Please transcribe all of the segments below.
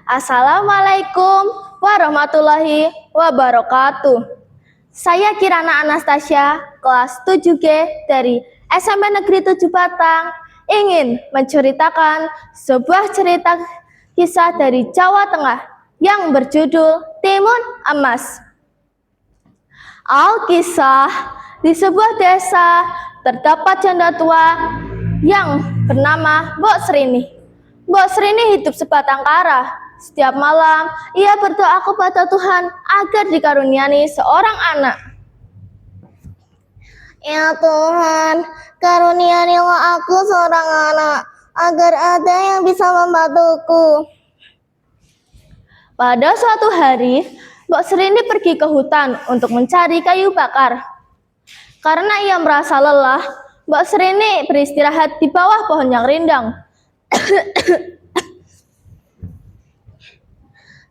Assalamualaikum warahmatullahi wabarakatuh. Saya Kirana Anastasia, kelas 7G dari SMP Negeri 7 Batang, ingin menceritakan sebuah cerita kisah dari Jawa Tengah yang berjudul Timun Emas. Alkisah, di sebuah desa terdapat janda tua yang bernama Mbok Srini. Mbok Srini hidup sebatang kara. Setiap malam, ia berdoa kepada Tuhan agar dikaruniai seorang anak. Ya Tuhan, karuniailah aku seorang anak, agar ada yang bisa membantuku. Pada suatu hari, Mbok Srini pergi ke hutan untuk mencari kayu bakar. Karena ia merasa lelah, Mbok Srini beristirahat di bawah pohon yang rindang.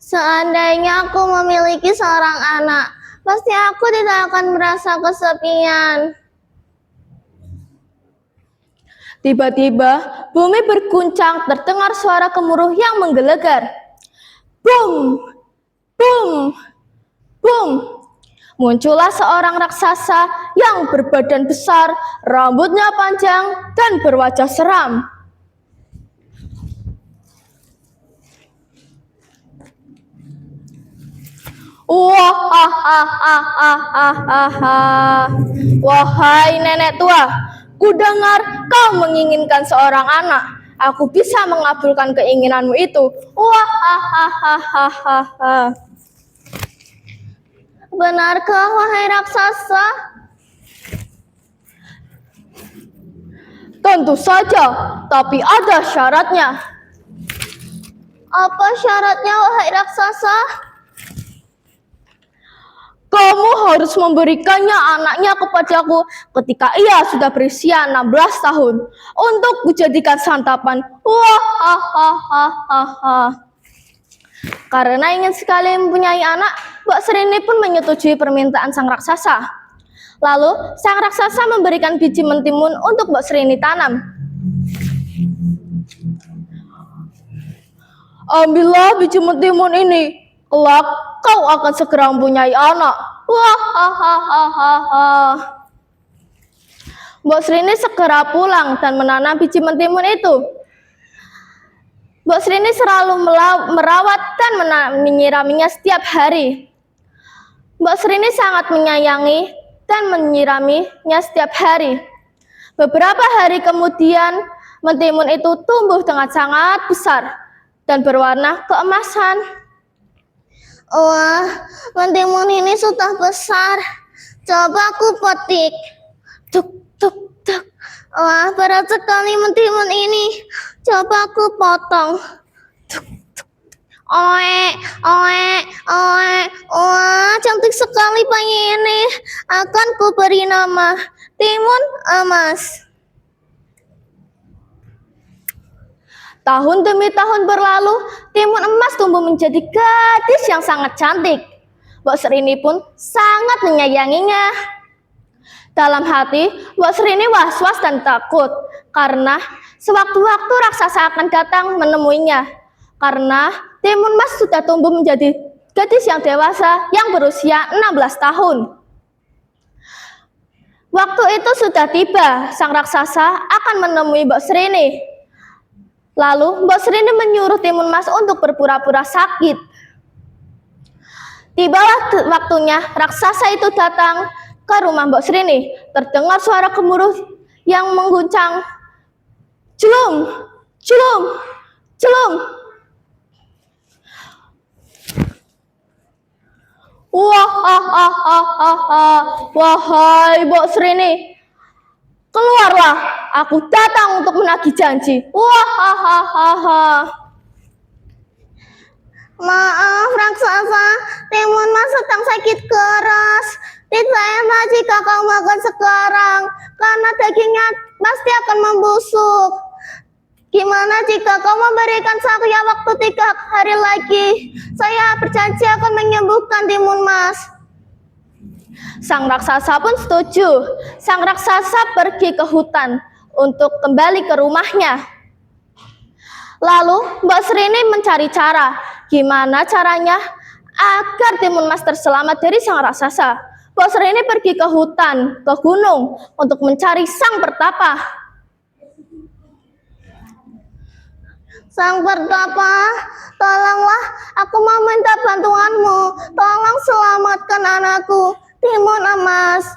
Seandainya aku memiliki seorang anak, pasti aku tidak akan merasa kesepian. Tiba-tiba, bumi berguncang, terdengar suara gemuruh yang menggelegar. Bum! Bum! Bum! Muncullah seorang raksasa yang berbadan besar, rambutnya panjang, dan berwajah seram. Wahai nenek tua, ku dengar kau menginginkan seorang anak. Aku bisa mengabulkan keinginanmu itu. Benarkah, wahai raksasa? Tentu saja, tapi ada syaratnya. Apa syaratnya, wahai raksasa? Kamu harus memberikannya anaknya kepadaku ketika ia sudah berusia 16 tahun untuk dijadikan santapan. Karena ingin sekali mempunyai anak, Mbok Srini pun menyetujui permintaan sang raksasa. Lalu sang raksasa memberikan biji mentimun untuk Mbok Srini tanam. Ambillah biji mentimun ini, kelak kau akan segera mempunyai anak. Mbok Srini segera pulang dan menanam biji mentimun itu. Mbok Srini selalu merawat dan menyiraminya setiap hari. Mbok Srini sangat menyayangi dan menyiraminya setiap hari. Beberapa hari kemudian, mentimun itu tumbuh dengan sangat besar dan berwarna keemasan. Wah, mentimun ini sudah besar. Coba aku petik. Tuk, tuk, tuk. Wah, berat sekali mentimun ini. Coba aku potong. Tuk, tuk. Oe, oe, oe. Wah, cantik sekali bayi ini. Akan ku beri nama Timun Emas. Tahun demi tahun berlalu, Timun Emas tumbuh menjadi gadis yang sangat cantik. Mbok Srini pun sangat menyayanginya. Dalam hati, Mbok Srini was-was dan takut karena sewaktu-waktu raksasa akan datang menemuinya. Karena Timun Emas sudah tumbuh menjadi gadis yang dewasa yang berusia 16 tahun. Waktu itu sudah tiba, sang raksasa akan menemui Mbok Srini. Lalu Mbok Srini menyuruh Timun Emas untuk berpura-pura sakit. Tibalah waktunya raksasa itu datang ke rumah Mbok Srini. Terdengar suara gemuruh yang mengguncang. Celum, celum, celum. Wahai Mbok Srini, keluarlah, aku datang untuk menagih janji. Maaf raksasa, Timun Emas sedang sakit keras. Tidak enak jika kau makan sekarang, karena dagingnya pasti akan membusuk. Gimana jika kau memberikan saya waktu 3 hari lagi? Saya berjanji akan menyembuhkan Timun Emas. Sang raksasa pun setuju. Sang raksasa pergi ke hutan untuk kembali ke rumahnya. Lalu Mbok Srini mencari cara gimana caranya agar Timun Mas terselamat dari sang raksasa. Mbok Sreni pergi ke hutan, ke gunung untuk mencari sang pertapa. Sang pertapa, tolonglah, aku mau minta bantuanmu. Tolong selamatkan anakku, Timun Mas.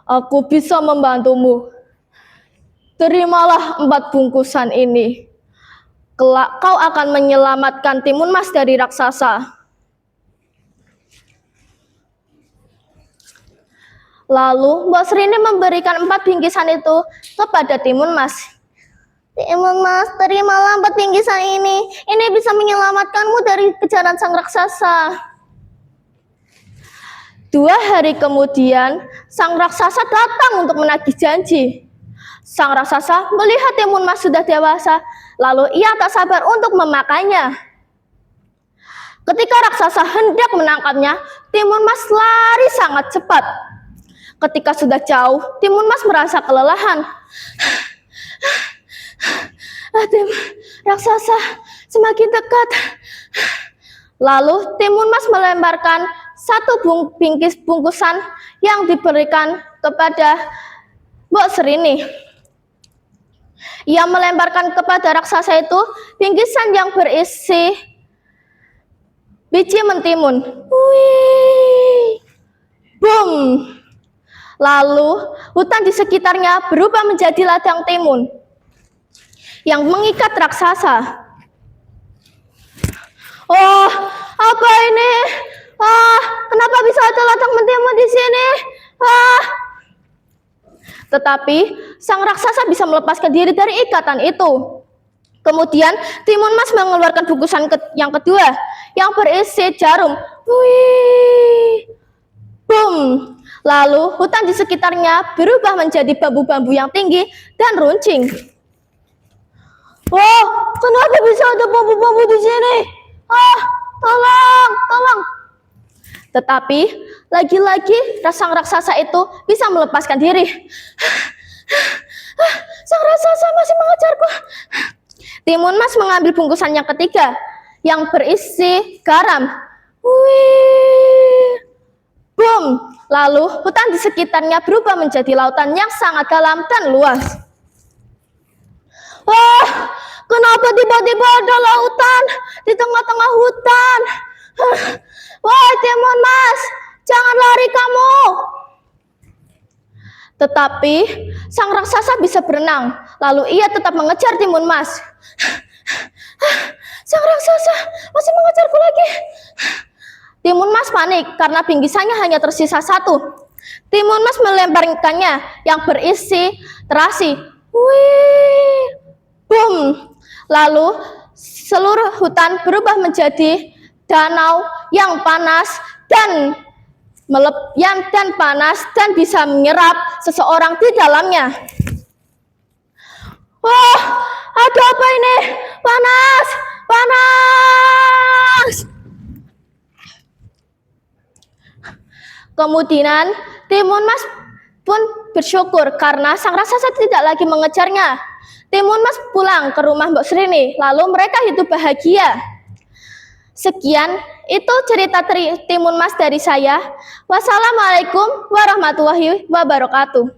Aku bisa membantumu. Terimalah 4 bungkusan ini. Kelak kau akan menyelamatkan Timun Mas dari raksasa. Lalu Mbok Sreni memberikan 4 bingkisan itu kepada Timun Mas. Timun Mas, terimalah 4 bingkisan ini. Ini bisa menyelamatkanmu dari kejaran sang raksasa. 2 hari kemudian, sang raksasa datang untuk menagih janji. Sang raksasa melihat Timun Mas sudah dewasa, lalu ia tak sabar untuk memakannya. Ketika raksasa hendak menangkapnya, Timun Mas lari sangat cepat. Ketika sudah jauh, Timun Mas merasa kelelahan. Raksasa semakin dekat. Lalu Timun Mas melemparkan 1 bungkusan yang diberikan kepada Mbok Sreni. Ia melemparkan kepada raksasa itu bingkisan yang berisi biji mentimun. Wih, boom! Lalu hutan di sekitarnya berubah menjadi ladang timun yang mengikat raksasa. Oh, apa ini? Kenapa bisa ada ladang mentimun di sini? Tetapi sang raksasa bisa melepaskan diri dari ikatan itu. Kemudian Timun Mas mengeluarkan bungkusan yang kedua yang berisi jarum. Wih, boom! Lalu hutan di sekitarnya berubah menjadi bambu-bambu yang tinggi dan runcing. Oh, kenapa bisa ada bambu-bambu di sini? Tolong! Tetapi lagi-lagi sang raksasa itu bisa melepaskan diri. Sang raksasa masih mengejarku. Timun Mas mengambil bungkusan yang ketiga yang berisi garam. Wih, boom! Lalu hutan di sekitarnya berubah menjadi lautan yang sangat dalam dan luas. Wah, kenapa tiba-tiba ada lautan di tengah-tengah hutan? Wah, Timun Mas, jangan lari kamu. Tetapi sang raksasa bisa berenang, lalu ia tetap mengejar Timun Mas. Sang raksasa masih mengejarku lagi. Timun Mas panik karena bingkisannya hanya tersisa 1. Timun Mas melemparkannya yang berisi terasi. Wih, boom! Lalu seluruh hutan berubah menjadi danau yang panas dan dan bisa menyerap seseorang di dalamnya. Wah, ada apa ini? Panas! Kemudian Timun Mas pun bersyukur karena sang raksasa tidak lagi mengejarnya. Timun Mas pulang ke rumah Mbok Sreni, lalu mereka hidup bahagia. Sekian itu cerita Timun Mas dari saya. Wassalamualaikum warahmatullahi wabarakatuh.